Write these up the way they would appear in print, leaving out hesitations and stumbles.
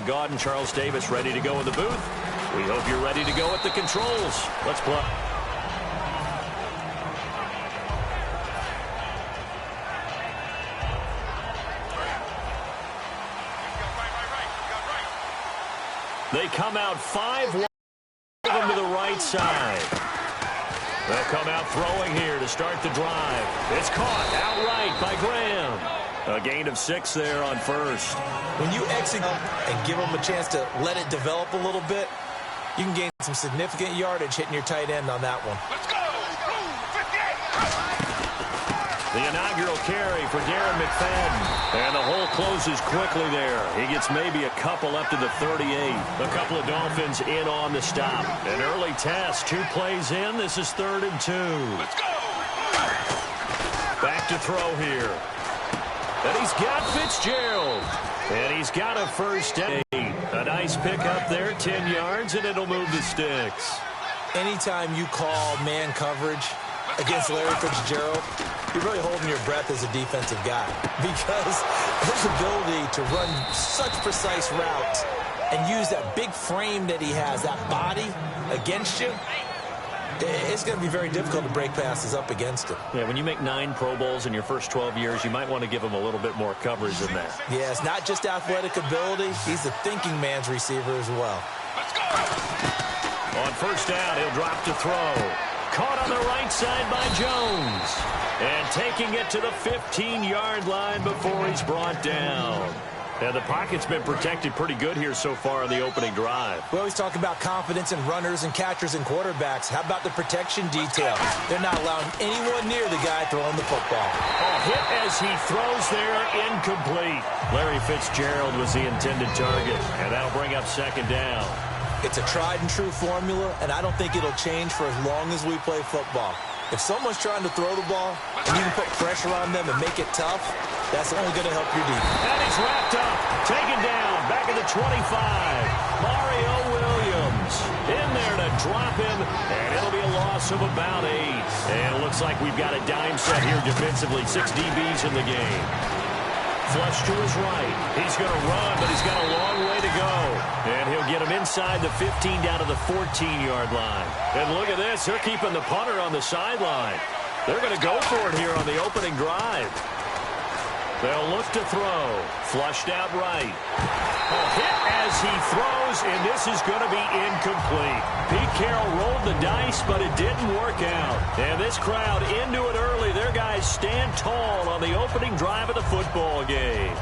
God and Charles Davis ready to go in the booth. We hope you're ready to go at the controls. Let's play. They come out 5-1 to the right side. They'll come out throwing here to start the drive. It's caught outright by Graham. A gain of 6 there on first. When you execute and give them a chance to let it develop a little bit, you can gain some significant yardage hitting your tight end on that one. Let's go! The inaugural carry for Darren McFadden. And the hole closes quickly there. He gets maybe a couple up to the 38. A couple of Dolphins in on the stop. An early test. 2 plays in. This is 3rd and 2. Let's go! Back to throw here. And he's got Fitzgerald. And he's got a first down. A nice pickup there. 10 yards, and it'll move the sticks. Anytime you call man coverage against Larry Fitzgerald, you're really holding your breath as a defensive guy, because his ability to run such precise routes and use that big frame that he has, that body against you, it's going to be very difficult to break passes up against him. Yeah, when you make 9 Pro Bowls in your first 12 years, you might want to give him a little bit more coverage than that. Yeah, it's not just athletic ability. He's a thinking man's receiver as well. Let's go! On first down, he'll drop to throw. Caught on the right side by Jones. And taking it to the 15-yard line before he's brought down. And the pocket's been protected pretty good here so far in the opening drive. We always talk about confidence in runners and catchers and quarterbacks. How about the protection detail? They're not allowing anyone near the guy throwing the football. A hit as he throws there, incomplete. Larry Fitzgerald was the intended target, and that'll bring up 2nd down. It's a tried-and-true formula, and I don't think it'll change for as long as we play football. If someone's trying to throw the ball, and you can put pressure on them and make it tough, that's only going to help your defense. And he's wrapped up, taken down, back at the 25. Mario Williams in there to drop him, and it'll be a loss of about 8. And it looks like we've got a dime set here defensively. 6 DBs in the game. Flush to his right. He's going to run, but he's got a long way to go. And he'll get him inside the 15 down to the 14-yard line. And look at this. They're keeping the punter on the sideline. They're going to go for it here on the opening drive. They'll look to throw. Flushed out right. A hit as he throws, and this is going to be incomplete. Pete Carroll rolled the dice, but it didn't work out. And this crowd into it early. Their guys stand tall on the opening drive of the football game.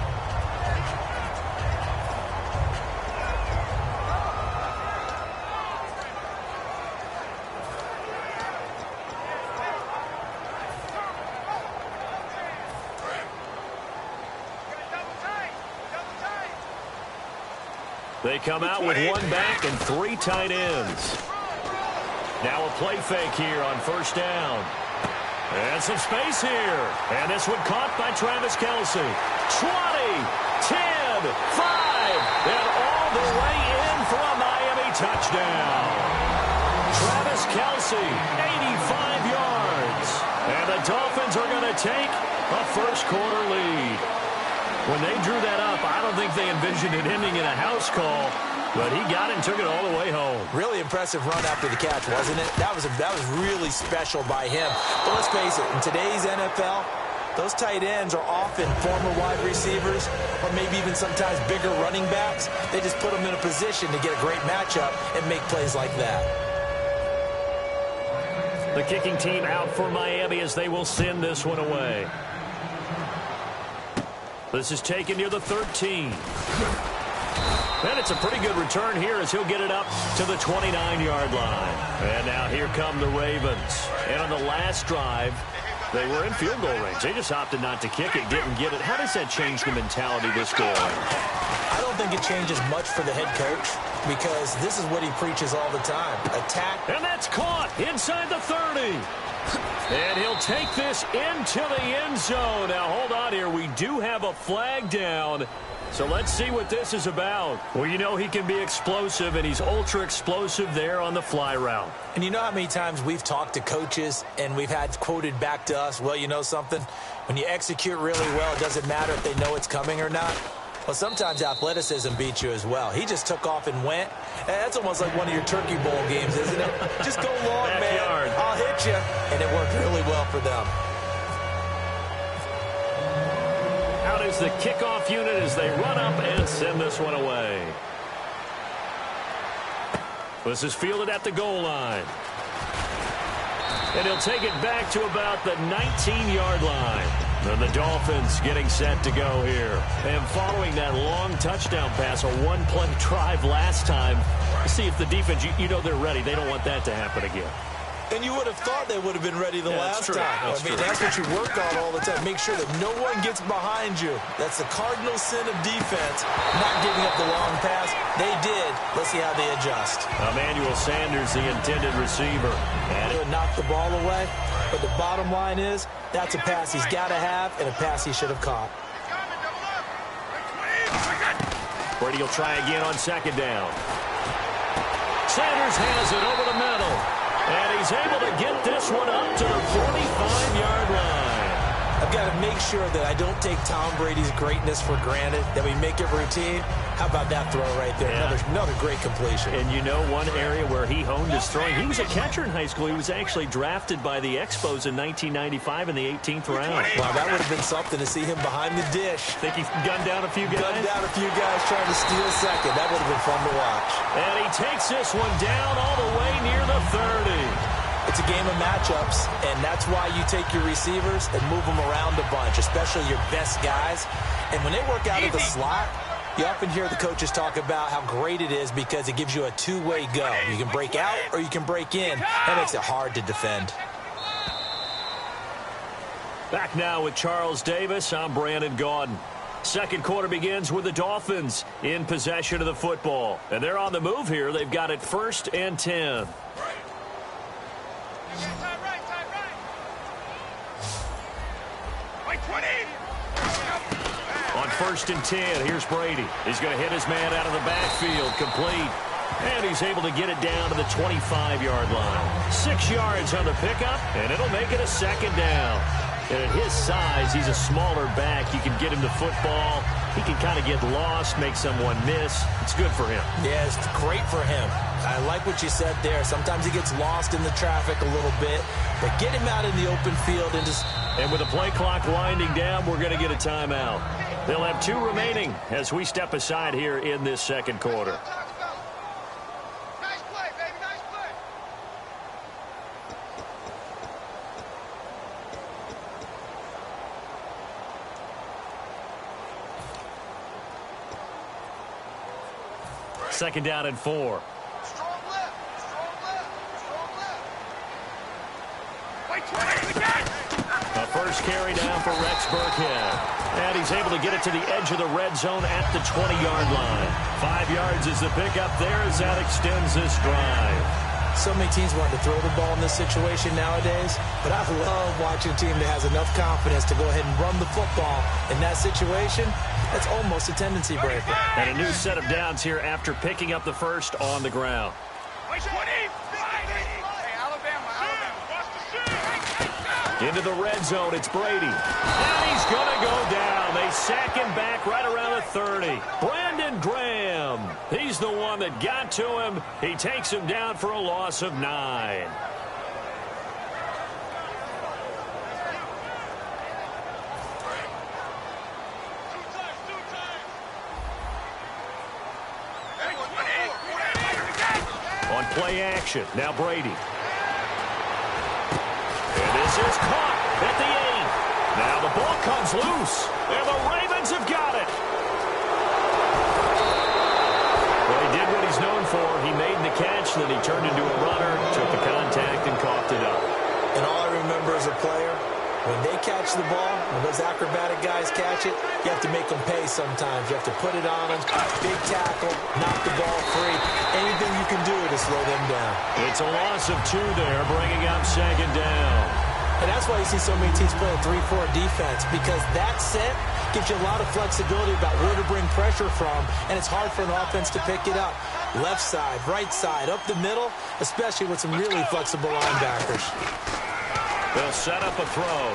They come out with 1 back and 3 tight ends. Now a play fake here on first down. And some space here. And this one caught by Travis Kelce. 20, 10, 5, and all the way in for a Miami touchdown. Travis Kelce, 85 yards. And the Dolphins are going to take a first-quarter lead. When they drew that up, I don't think they envisioned it ending in a house call, but he got it and took it all the way home. Really impressive run after the catch, wasn't it? That was really special by him. But let's face it, in today's NFL, those tight ends are often former wide receivers or maybe even sometimes bigger running backs. They just put them in a position to get a great matchup and make plays like that. The kicking team out for Miami as they will send this one away. This is taken near the 13. And it's a pretty good return here as he'll get it up to the 29-yard line. And now here come the Ravens. And on the last drive, they were in field goal range. They just opted not to kick it, didn't get it. How does that change the mentality this goal? I don't think it changes much for the head coach because this is what he preaches all the time. Attack. And that's caught inside the 30. And he'll take this into the end zone. Now, hold on here. We do have a flag down. So let's see what this is about. Well, you know he can be explosive, and he's ultra-explosive there on the fly route. And you know how many times we've talked to coaches and we've had quoted back to us, well, you know something? When you execute really well, it doesn't matter if they know it's coming or not. Well, sometimes athleticism beats you as well. He just took off and went. And that's almost like one of your Turkey Bowl games, isn't it? Just go long, man. I'll hit you. And it worked really well for them. Out is the kickoff unit as they run up and send this one away. This is fielded at the goal line. And he'll take it back to about the 19-yard line. And the Dolphins getting set to go here. And following that long touchdown pass, a one-play drive last time, see if the defense, you know they're ready. They don't want that to happen again. And you would have thought they would have been ready the last time. That's that's what you work on all the time. Make sure that no one gets behind you. That's the cardinal sin of defense, not giving up the long pass. They did. Let's see how they adjust. Emmanuel Sanders, the intended receiver. And it would knock the ball away. But the bottom line is, that's a pass he's got to have and a pass he should have caught. Brady will try again on second down. Sanders has it over the middle. And he's able to get this one up to the 45-yard line. I've got to make sure that I don't take Tom Brady's greatness for granted, that we make it routine. How about that throw right there? Yeah. Another great completion. And you know one area where he honed his throwing, he was a catcher in high school. He was actually drafted by the Expos in 1995 in the 18th round. Wow, that would have been something to see him behind the dish. Think he gunned down a few guys? Gunned down a few guys trying to steal second. That would have been fun to watch. And he takes this one down all the way near the 30. It's a game of matchups, and that's why you take your receivers and move them around a bunch, especially your best guys. And when they work out of the slot, you often hear the coaches talk about how great it is because it gives you a two-way go. You can break out or you can break in. That makes it hard to defend. Back now with Charles Davis. I'm Brandon Gaudin. Second quarter begins with the Dolphins in possession of the football. And they're on the move here. They've got it 1st and 10. On 1st and 10, here's Brady. He's going to hit his man out of the backfield, complete. And he's able to get it down to the 25-yard line. 6 yards on the pickup, and it'll make it a second down. And at his size, he's a smaller back. You can get him the football. He can kind of get lost, make someone miss. It's good for him. Yeah, it's great for him. I like what you said there. Sometimes he gets lost in the traffic a little bit, but get him out in the open field and just... And with the play clock winding down, we're going to get a timeout. They'll have 2 remaining as we step aside here in this second quarter. Second down and 4. A first carry down for Rex Burkhead. And he's able to get it to the edge of the red zone at the 20-yard line. 5 yards is the pickup there as that extends this drive. So many teams want to throw the ball in this situation nowadays, but I love watching a team that has enough confidence to go ahead and run the football. In that situation, that's almost a tendency breaker. And a new set of downs here after picking up the first on the ground. Into the red zone, it's Brady. And he's going to go down. They sack him back right around the 30. Brandon Graham, he's the one that got to him. He takes him down for a loss of 9. On play action, now Brady. And this is caught at the 8. Now the ball comes loose, and the Ravens have got it. Well, he did what he's known for. He made the catch, then he turned into a runner, took the contact, and coughed it up. And all I remember as a player, when they catch the ball, when those acrobatic guys catch it, you have to make them pay sometimes. You have to put it on them, big tackle, knock the ball free. Anything you can do to slow them down. It's a loss of 2 there, bringing up second down. And that's why you see so many teams playing 3-4 defense, because that set gives you a lot of flexibility about where to bring pressure from, and it's hard for an offense to pick it up. Left side, right side, up the middle, especially with some really flexible linebackers. They'll set up a throw.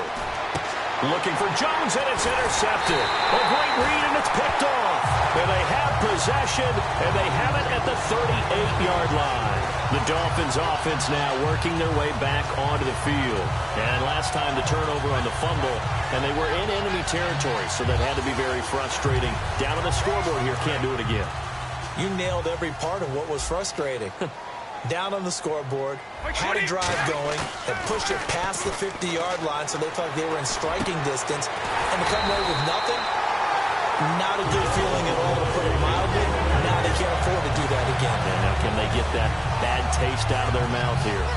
Looking for Jones, and it's intercepted. A great read, and it's picked off. And they have possession, and they have it at the 38-yard line. The Dolphins offense now working their way back onto the field. And last time the turnover on the fumble, and they were in enemy territory, so that had to be very frustrating. Down on the scoreboard here, can't do it again. You nailed every part of what was frustrating. Down on the scoreboard, had a drive going, had pushed it past the 50-yard line so they thought they were in striking distance, and to come away with nothing, not a good feeling at all, to put it mildly. Now they can't afford to do that again. And now can they get that bad taste out of their mouth here?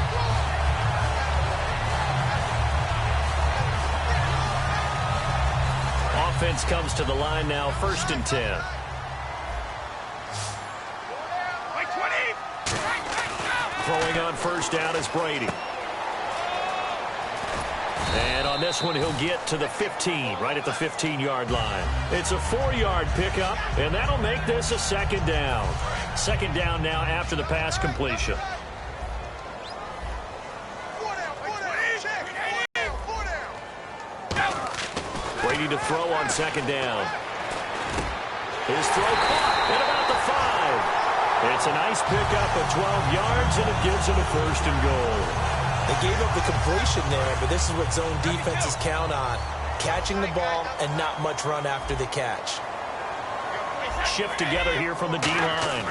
Offense comes to the line now, 1st and 10. Throwing on 1st down is Brady. And on this one, he'll get to the 15, right at the 15-yard line. It's a 4-yard pickup, and that'll make this a 2nd down. 2nd down now after the pass completion. Brady to throw on 2nd down. His throw caught at about the 5. It's a nice pickup of 12 yards, and it gives it a 1st and goal. They gave up the completion there, but this is what zone defenses count on. Catching the ball and not much run after the catch. Shift together here from the D-line.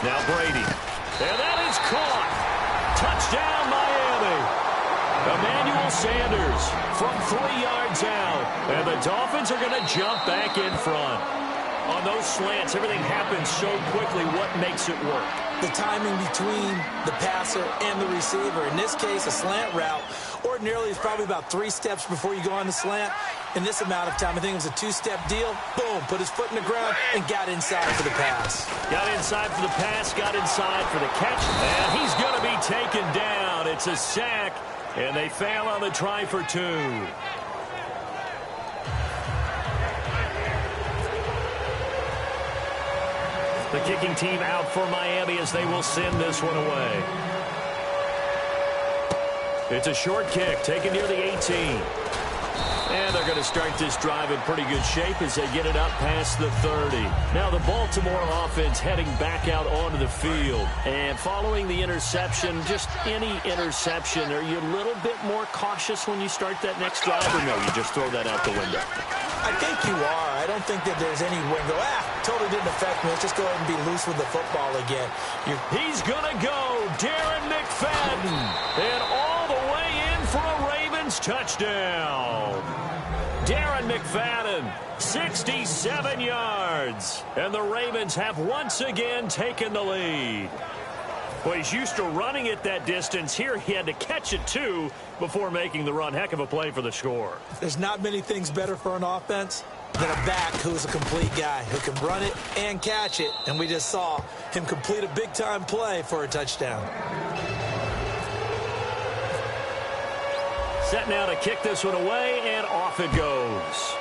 Now Brady. And that is caught. Touchdown, Miami. Emmanuel Sanders from 3 yards out. And the Dolphins are going to jump back in front. On those slants, everything happens so quickly. What makes it work? The timing between the passer and the receiver. In this case, a slant route ordinarily is probably about 3 steps before you go on the slant. In this amount of time, I think it was a 2-step deal. Boom, put his foot in the ground and got inside for the pass. Got inside for the pass, got inside for the catch. And he's going to be taken down. It's a sack, and they fail on the try for 2. The kicking team out for Miami as they will send this one away. It's a short kick taken near the 18. And they're going to start this drive in pretty good shape as they get it up past the 30. Now the Baltimore offense heading back out onto the field. And following the interception, just any interception, are you a little bit more cautious when you start that next drive, or no, you just throw that out the window? I think you are. I don't think that there's any way to go, totally didn't affect me. Let's just go ahead and be loose with the football again. He's going to go. Darren McFadden. And all the way in for a Ravens touchdown. Darren McFadden, 67 yards. And the Ravens have once again taken the lead. Well, he's used to running it that distance. Here he had to catch it, too, before making the run. Heck of a play for the score. There's not many things better for an offense than a back who's a complete guy who can run it and catch it. And we just saw him complete a big-time play for a touchdown. Set now to kick this one away, and off it goes.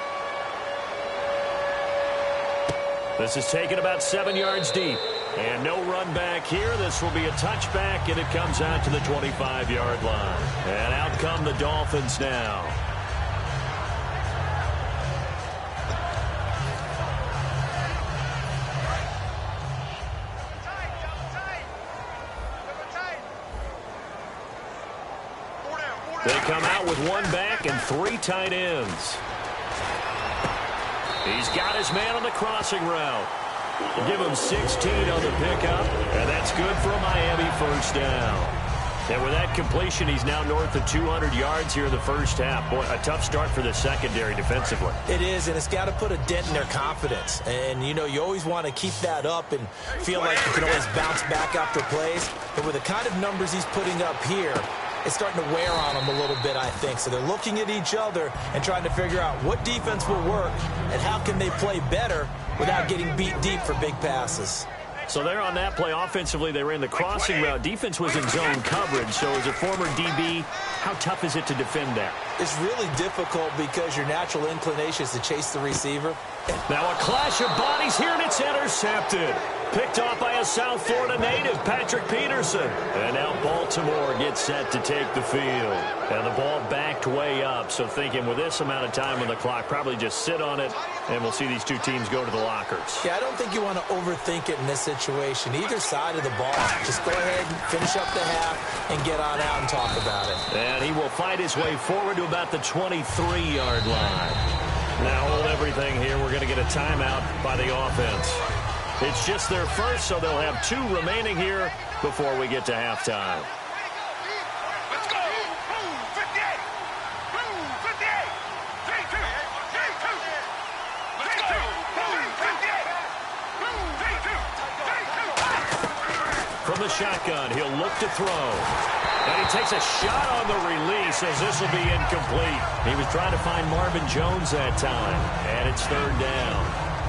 This is taken about 7 yards deep. And no run back here. This will be a touchback, and it comes out to the 25-yard line. And out come the Dolphins now. They come out with 1 back and 3 tight ends. He's got his man on the crossing route. Give him 16 on the pickup, and that's good for a Miami 1st down. And with that completion, he's now north of 200 yards here in the first half. Boy, a tough start for the secondary defensively. It is, and it's got to put a dent in their confidence. And, you know, you always want to keep that up and feel like you can always bounce back after plays. But with the kind of numbers he's putting up here, it's starting to wear on them a little bit, I think. So they're looking at each other and trying to figure out what defense will work and how can they play better without getting beat deep for big passes. So there on that play, offensively, they ran the crossing route. Defense was in zone coverage. So as a former DB, how tough is it to defend that? It's really difficult because your natural inclination is to chase the receiver. Now a clash of bodies here, and it's intercepted. Picked off by a South Florida native, Patrick Peterson. And now Baltimore gets set to take the field. And the ball backed way up, so thinking with this amount of time on the clock, probably just sit on it, and we'll see these two teams go to the lockers. Yeah, I don't think you want to overthink it in this situation. Either side of the ball, just go ahead and finish up the half and get on out and talk about it. And he will fight his way forward to about the 23-yard line. Now hold everything here. We're going to get a timeout by the offense. It's just their first, so they'll have 2 remaining here before we get to halftime. Let's go. 58. 58. 3-2. 3-2. Let's go. 58. 3-2. From the shotgun, he'll look to throw. And he takes a shot on the release as this will be incomplete. He was trying to find Marvin Jones that time, and it's 3rd down.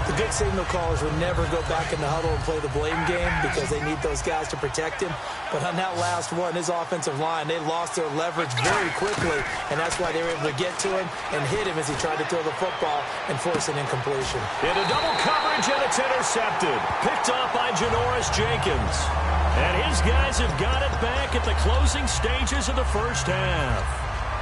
The good signal callers will never go back in the huddle and play the blame game because they need those guys to protect him. But on that last one, his offensive line, they lost their leverage very quickly, and that's why they were able to get to him and hit him as he tried to throw the football and force an incompletion. Into double coverage, and it's intercepted. Picked off by Janoris Jenkins. And his guys have got it back at the closing stages of the first half.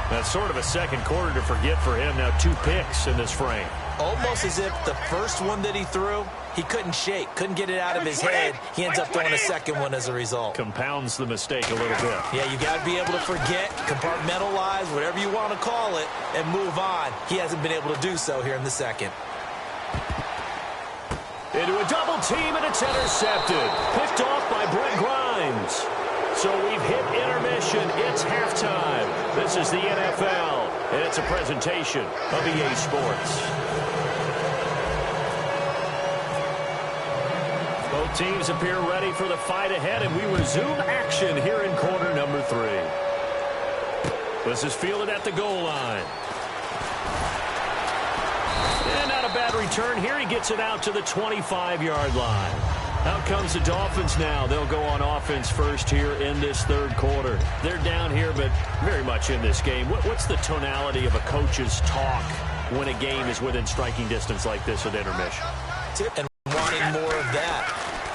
That's sort of a second quarter to forget for him. Now 2 picks in this frame. Almost as if the first one that he threw, he couldn't shake, couldn't get it out of his head. He ends up throwing a second one as a result. Compounds the mistake a little bit. Yeah, you got to be able to forget, compartmentalize, whatever you want to call it, and move on. He hasn't been able to do so here in the second. Into a double team, and it's intercepted. Picked off by Brent Grimes. So we've hit intermission. It's halftime. This is the NFL, and it's a presentation of EA Sports. Both teams appear ready for the fight ahead, and we resume action here in quarter number 3. This is fielded at the goal line. And not a bad return here. He gets it out to the 25-yard line. Out comes the Dolphins now. They'll go on offense first here in this 3rd quarter. They're down here, but very much in this game. What's the tonality of a coach's talk when a game is within striking distance like this at intermission? And wanting more of that.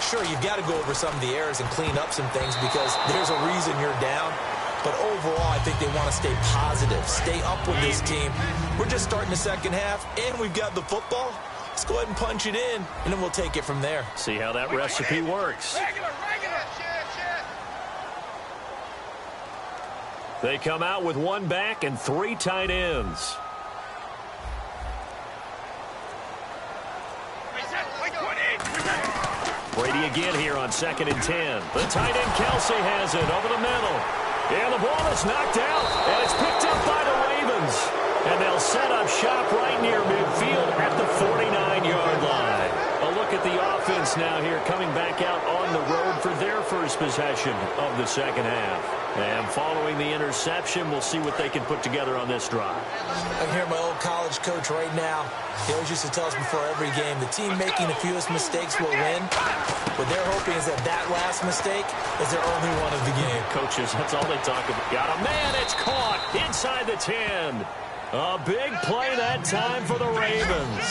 Sure, you've got to go over some of the errors and clean up some things because there's a reason you're down. But overall, I think they want to stay positive, stay up with this team. We're just starting the second half, and we've got the football. Let's go ahead and punch it in, and then we'll take it from there. See how that recipe works. They come out with 1 back and 3 tight ends. Brady again here on 2nd and 10. The tight end Kelsey has it over the middle. And the ball is knocked out, and it's picked up by the Ravens. And they'll set up shop right near midfield at the 49-yard line. A look at the offense now here coming back out on the road for their first possession of the second half. And following the interception, we'll see what they can put together on this drive. I'm hearing my old college coach right now. He always used to tell us before every game, the team making the fewest mistakes will win. What they're hoping is that that last mistake is their only one of the game. Coaches, that's all they talk about. Got a man, it's caught inside the 10. A big play that time for the Ravens.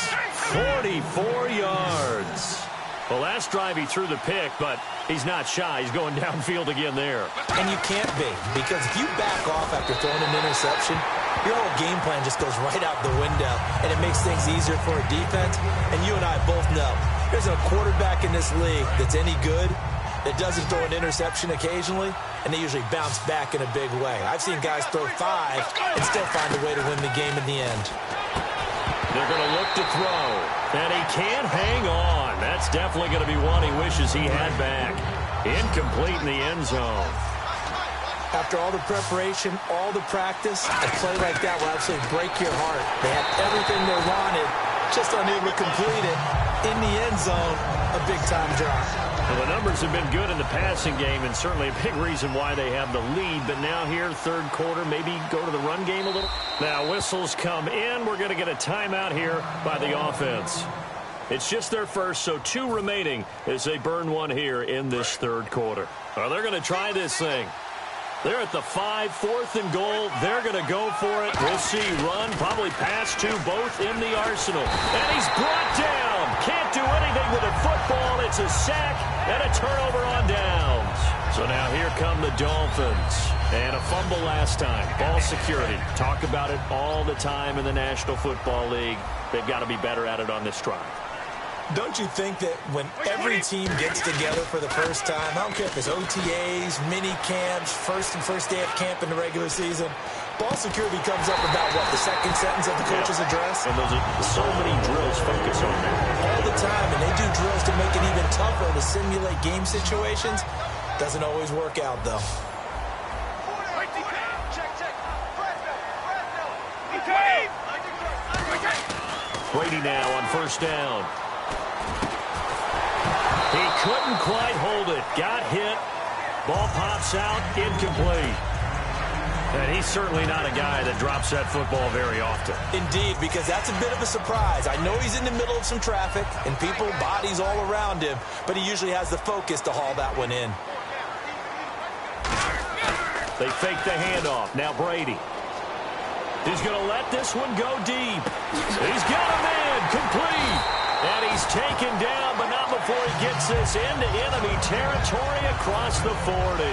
44 yards. Well, last drive he threw the pick, but he's not shy. He's going downfield again there. And you can't be, because if you back off after throwing an interception, your whole game plan just goes right out the window, and it makes things easier for a defense. And you and I both know there's a quarterback in this league that's any good that doesn't throw an interception occasionally, and they usually bounce back in a big way. I've seen guys throw 5 and still find a way to win the game in the end. They're going to look to throw, and he can't hang on. That's definitely going to be one he wishes he had back. Incomplete in the end zone. After all the preparation, all the practice, a play like that will absolutely break your heart. They had everything they wanted, just unable to complete it. In the end zone, a big-time drop. Well, the numbers have been good in the passing game, and certainly a big reason why they have the lead. But now here, 3rd quarter, maybe go to the run game a little. Now whistles come in. We're going to get a timeout here by the offense. It's just their first, so 2 remaining as they burn one here in this 3rd quarter. Well, they're going to try this thing. They're at the 5, 4th and goal. They're going to go for it. We'll see. Run, probably pass 2, both in the arsenal. And he's brought down. Can't do anything with the football. It's a sack and a turnover on downs. So now here come the Dolphins. And a fumble last time. Ball security. Talk about it all the time in the National Football League. They've got to be better at it on this drive. Don't you think that when every team gets together for the first time, I don't care if it's OTAs, mini camps, first day of camp in the regular season, ball security comes up about, what, the second sentence of the coach's address? And those are so many drills focus on that. All the time, and they do drills to make it even tougher to simulate game situations. Doesn't always work out, though. Brady now on first down. He couldn't quite hold it. Got hit. Ball pops out. Incomplete. And he's certainly not a guy that drops that football very often. Indeed, because that's a bit of a surprise. I know he's in the middle of some traffic and people, bodies all around him, but he usually has the focus to haul that one in. They fake the handoff. Now Brady. He's going to let this one go deep. He's got a man. Complete. And he's taken down, but not before he gets this into enemy territory across the 40.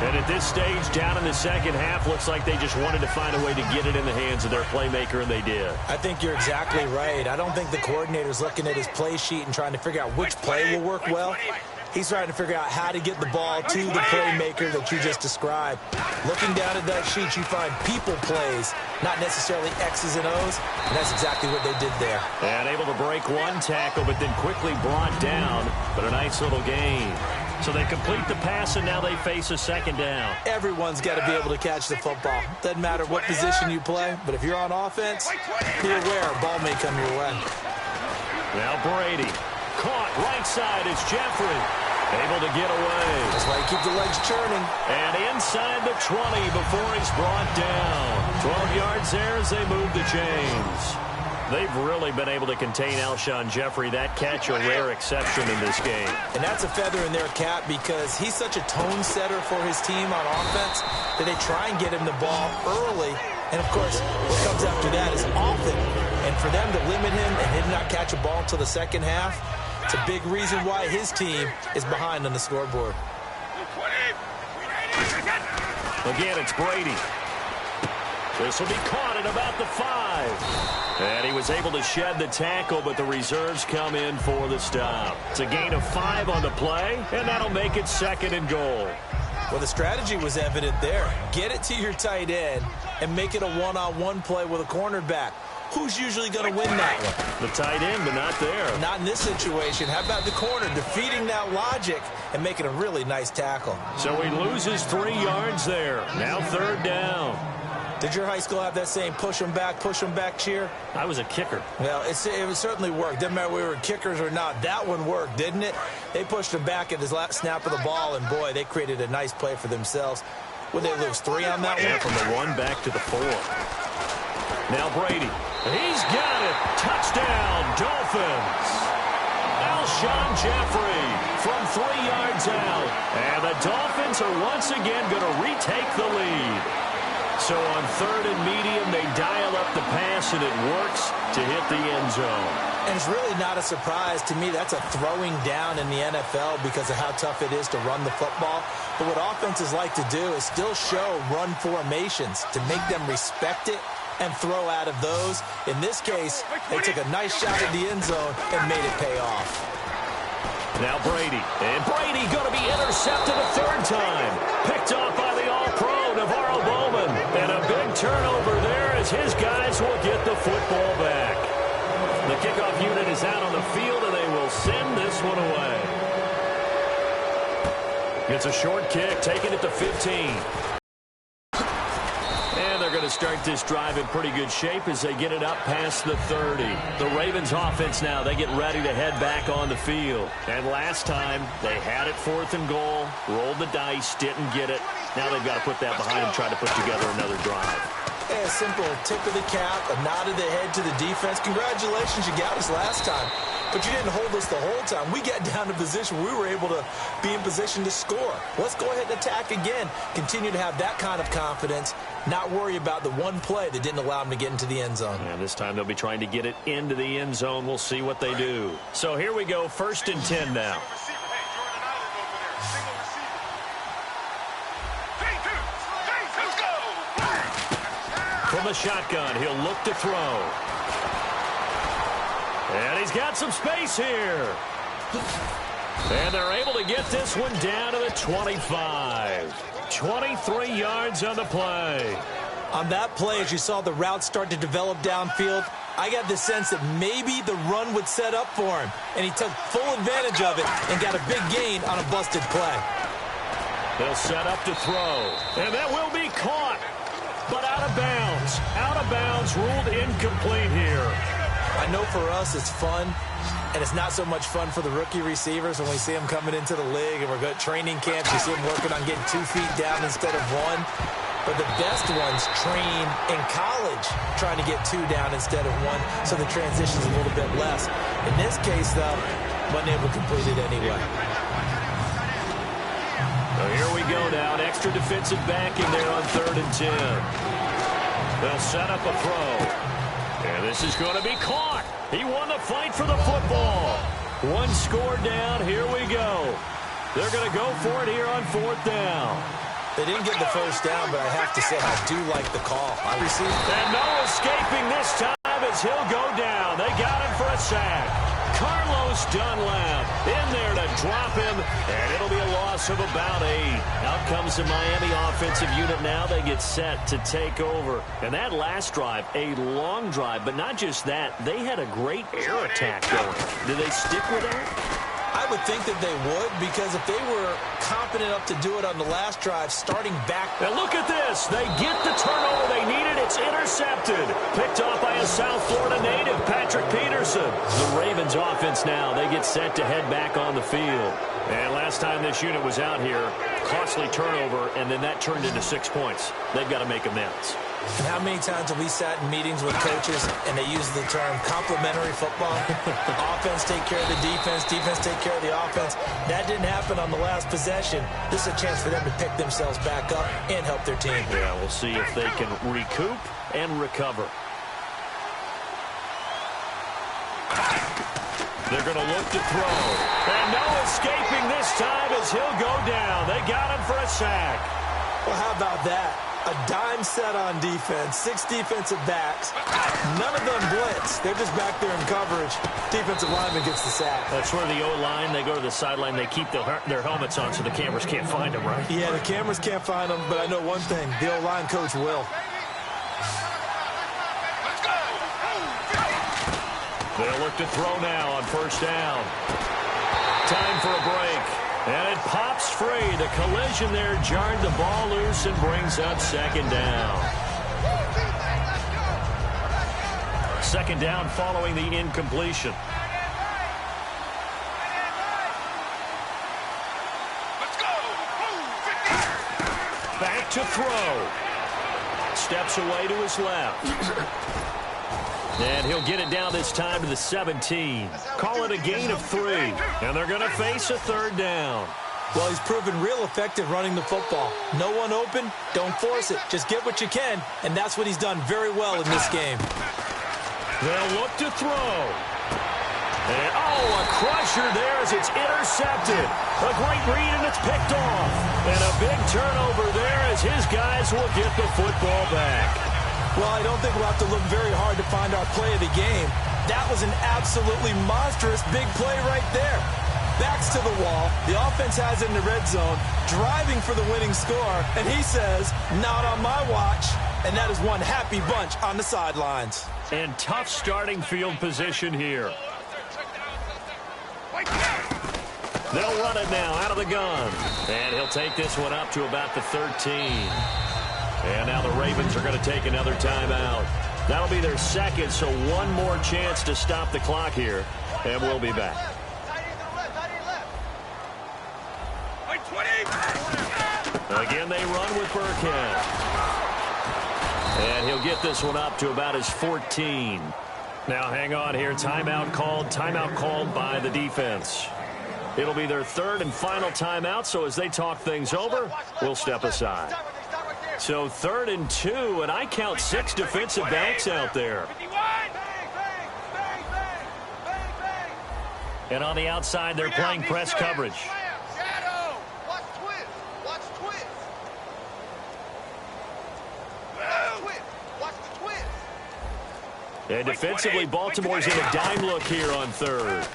And at this stage, down in the second half, looks like they just wanted to find a way to get it in the hands of their playmaker, and they did. I think you're exactly right. I don't think the coordinator's looking at his play sheet and trying to figure out which play will work well. He's trying to figure out how to get the ball to the playmaker that you just described. Looking down at that sheet, you find people plays, not necessarily X's and O's, and that's exactly what they did there. And able to break one tackle, but then quickly brought down, but a nice little gain. So they complete the pass, and now they face a second down. Everyone's got to be able to catch the football. Doesn't matter what position you play, but if you're on offense, be aware a ball may come your way. Now Brady. Caught right side is Jeffrey. Able to get away. That's why you keep the legs churning. And inside the 20 before he's brought down. 12 yards there as they move the chains. They've really been able to contain Alshon Jeffrey. That catch a rare exception in this game. And that's a feather in their cap because he's such a tone setter for his team on offense that they try and get him the ball early. And, of course, what comes after that is often. And for them to limit him and him not catch a ball until the second half, it's a big reason why his team is behind on the scoreboard. Again, it's Brady. This will be caught at about the 5. And he was able to shed the tackle, but the reserves come in for the stop. It's a gain of 5 on the play, and that'll make it 2nd and goal. Well, the strategy was evident there. Get it to your tight end and make it a one-on-one play with a cornerback. Who's usually going to win that one? The tight end, but not there. Not in this situation. How about the corner defeating that logic and making a really nice tackle? So he loses 3 yards there. Now 3rd down. Did your high school have that same push them back cheer? I was a kicker. Well, it certainly worked. Didn't matter if we were kickers or not. That one worked, didn't it? They pushed him back at his last snap of the ball, and, boy, they created a nice play for themselves. Would they lose 3 on that one? Yeah, from the 1 back to the 4. Now Brady. He's got it. Touchdown, Dolphins. Alshon Jeffrey from 3 yards out. And the Dolphins are once again going to retake the lead. So on 3rd and medium, they dial up the pass, and it works to hit the end zone. And it's really not a surprise to me. That's a throwing down in the NFL because of how tough it is to run the football. But what offenses like to do is still show run formations to make them respect it and throw out of those. In this case, they took a nice shot at the end zone and made it pay off. Now Brady. And Brady going to be intercepted a 3rd time. Picked off by the All-Pro, Navarro Bowman. And a big turnover there as his guys will get the football back. The kickoff unit is out on the field, and they will send this one away. It's a short kick, taking it to 15. And they're going to start this drive in pretty good shape as they get it up past the 30. The Ravens offense now, they get ready to head back on the field. And last time, they had it 4th and goal, rolled the dice, didn't get it. Now they've got to put that behind them, try to put together another drive. A simple tip of the cap, a nod of the head to the defense. Congratulations, you got us last time. But you didn't hold us the whole time. We got down to position where we were able to be in position to score. Let's go ahead and attack again. Continue to have that kind of confidence, not worry about the one play that didn't allow them to get into the end zone. And this time they'll be trying to get it into the end zone. We'll see what they do. So here we go, 1st and 10 now. From the shotgun, he'll look to throw. And he's got some space here. And they're able to get this one down to the 25. 23 yards on the play. On that play, as you saw the route start to develop downfield, I got the sense that maybe the run would set up for him. And he took full advantage of it and got a big gain on a busted play. They'll set up to throw. And that will be caught. But out of bounds. Out of bounds, ruled incomplete here. I know for us it's fun, and it's not so much fun for the rookie receivers when we see them coming into the league and we're going to training camps. You see them working on getting 2 feet down instead of 1. But the best ones train in college trying to get 2 down instead of 1, so the transition's a little bit less. In this case, though, wasn't able to complete it anyway. So here we go now. An extra defensive back in there on 3rd and 10. They'll set up a throw. And this is going to be caught. He won the fight for the football. 1 score down. Here we go. They're going to go for it here on 4th down. They didn't get the first down, but I have to say I do like the call. I received. And no escaping this time as he'll go down. They got him for a sack. Carlos Dunlap in there to drop him, and it'll be a loss of about 8. Out comes the Miami offensive unit now. They get set to take over. And that last drive, a long drive, but not just that. They had a great air attack going. Do they stick with that? I would think that they would, because if they were competent enough to do it on the last drive, starting back. And look at this. They get the turnover they needed. It's intercepted. Picked off by a South Florida native, Patrick Peterson. The Ravens offense now, they get set to head back on the field. And last time this unit was out here, costly turnover, and then that turned into 6 points. They've got to make amends. And how many times have we sat in meetings with coaches and they use the term complementary football? Offense take care of the defense, defense take care of the offense. That didn't happen on the last possession. This is a chance for them to pick themselves back up and help their team. Yeah, we'll see if they can recoup and recover. They're going to look to throw. And no escaping this time as he'll go down. They got him for a sack. Well, how about that? A dime set on defense, 6 defensive backs. None of them blitz. They're just back there in coverage. Defensive lineman gets the sack. That's where the O-line, they go to the sideline, they keep their helmets on so the cameras can't find them, right? Yeah, the cameras can't find them, but I know one thing. The O-line coach will. They'll look to throw now on 1st down. Time for a break. And it pops free. The collision there jarred the ball loose and brings up 2nd down. 2nd down following the incompletion. Let's go. Back to throw. Steps away to his left. And he'll get it down this time to the 17. Call it a gain of 3. And they're going to face a 3rd down. Well, he's proven real effective running the football. No one open, don't force it. Just get what you can, and that's what he's done very well in this game. They'll look to throw. And, a crusher there as it's intercepted. A great read, and it's picked off. And a big turnover there as his guys will get the football back. Well, I don't think we'll have to look very hard to find our play of the game. That was an absolutely monstrous big play right there. Backs to the wall. The offense has it in the red zone, driving for the winning score, and he says, not on my watch. And that is one happy bunch on the sidelines. And tough starting field position here. They'll run it now out of the gun. And he'll take this one up to about the 13. And now the Ravens are going to take another timeout. That'll be their 2nd, so one more chance to stop the clock here. And we'll be back. Again, they run with Burkhead. And he'll get this one up to about his 14. Now hang on here. Timeout called by the defense. It'll be their third and final timeout, so as they talk things over, we'll step aside. So 3rd and 2, and I count 6 defensive backs out there. And on the outside, they're playing press coverage. Shadow. Watch twist. Watch twist. Watch the twist. And defensively, Baltimore's in a dime look here on 3rd.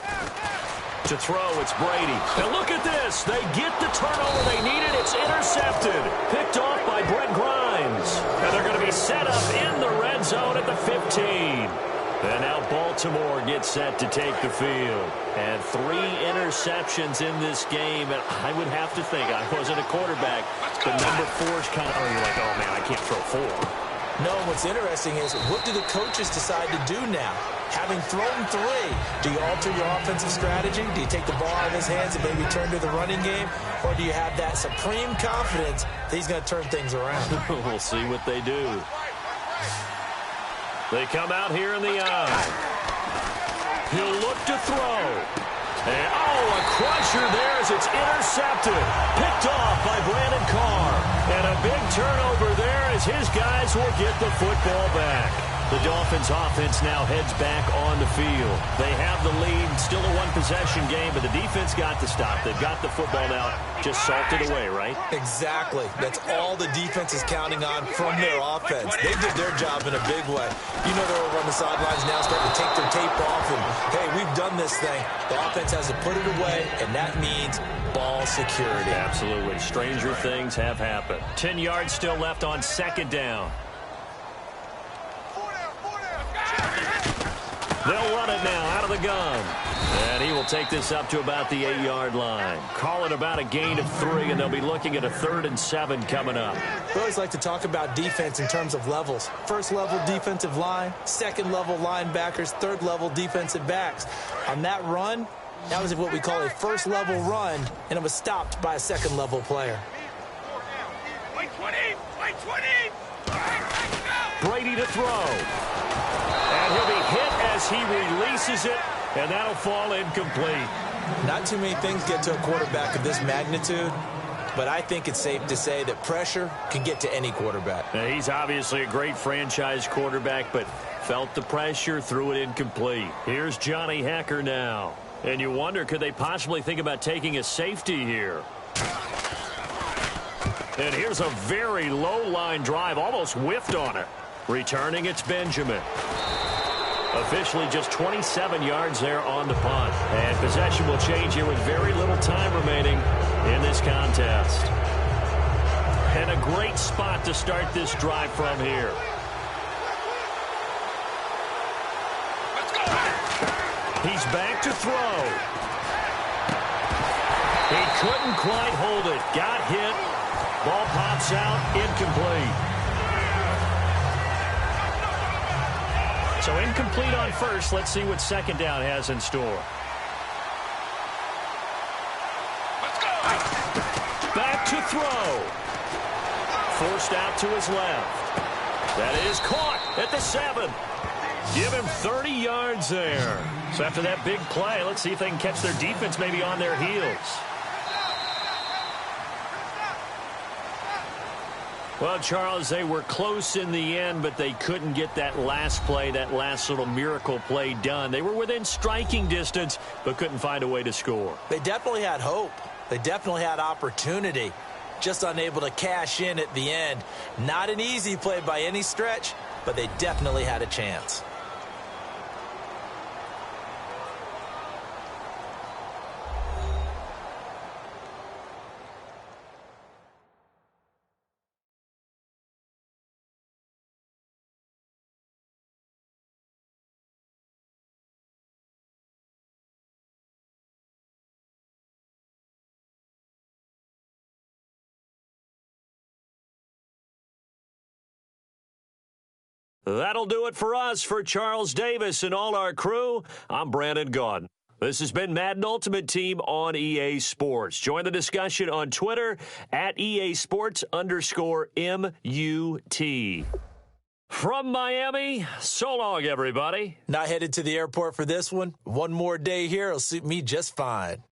To throw, it's Brady. And look at this. They get the turnover they needed. It's intercepted. Picked off by Brett Grimes. And they're going to be set up in the red zone at the 15. And now Baltimore gets set to take the field. And 3 interceptions in this game. And I would have to think, I wasn't a quarterback, but number 4 is kind of, you're like, oh, man, I can't throw 4. No, what's interesting is what do the coaches decide to do now? Having thrown 3, do you alter your offensive strategy? Do you take the ball out of his hands and maybe turn to the running game? Or do you have that supreme confidence that he's going to turn things around? We'll see what they do. They come out here in the eye. He'll look to throw. And, a crusher there as it's intercepted. Picked off by Brandon Carr. And a big turnover there as his guys will get the football back. The Dolphins offense now heads back on the field. They have the lead, still a one-possession game, but the defense got the stop. They've got the football now just salted away, right? Exactly. That's all the defense is counting on from their offense. They did their job in a big way. You know they're over on the sidelines now starting to take their tape off and, hey, we've done this thing. The offense has to put it away, and that means ball security. Absolutely. Stranger things have happened. 10 yards still left on 2nd down. They'll run it now out of the gun. And he will take this up to about the 8-yard line. Call it about a gain of 3, and they'll be looking at a 3rd and 7 coming up. We always like to talk about defense in terms of levels. 1st level defensive line, 2nd level linebackers, 3rd level defensive backs. On that run, that was what we call a 1st level run, and it was stopped by a 2nd level player. Brady to throw. And he'll be hit as he releases it, and that'll fall incomplete. Not too many things get to a quarterback of this magnitude, but I think it's safe to say that pressure can get to any quarterback. Now, he's obviously a great franchise quarterback, but felt the pressure, threw it incomplete. Here's Johnny Hekker now. And you wonder, could they possibly think about taking a safety here? And here's a very low-line drive, almost whiffed on it. Returning, it's Benjamin. Officially just 27 yards there on the punt. And possession will change here with very little time remaining in this contest. And a great spot to start this drive from here. He's back to throw. He couldn't quite hold it. Got hit. Ball pops out. Incomplete. So incomplete on 1st. Let's see what 2nd down has in store. Back to throw. Forced out to his left. That is caught at the 7. Give him 30 yards there. So after that big play, let's see if they can catch their defense maybe on their heels. Well, Charles, they were close in the end, but they couldn't get that last play, that last little miracle play done. They were within striking distance, but couldn't find a way to score. They definitely had hope. They definitely had opportunity. Just unable to cash in at the end. Not an easy play by any stretch, but they definitely had a chance. That'll do it for us. For Charles Davis and all our crew, I'm Brandon Gaudin. This has been Madden Ultimate Team on EA Sports. Join the discussion on Twitter at EA Sports _MUT. From Miami, so long, everybody. Not headed to the airport for this one. One more day here will suit me just fine.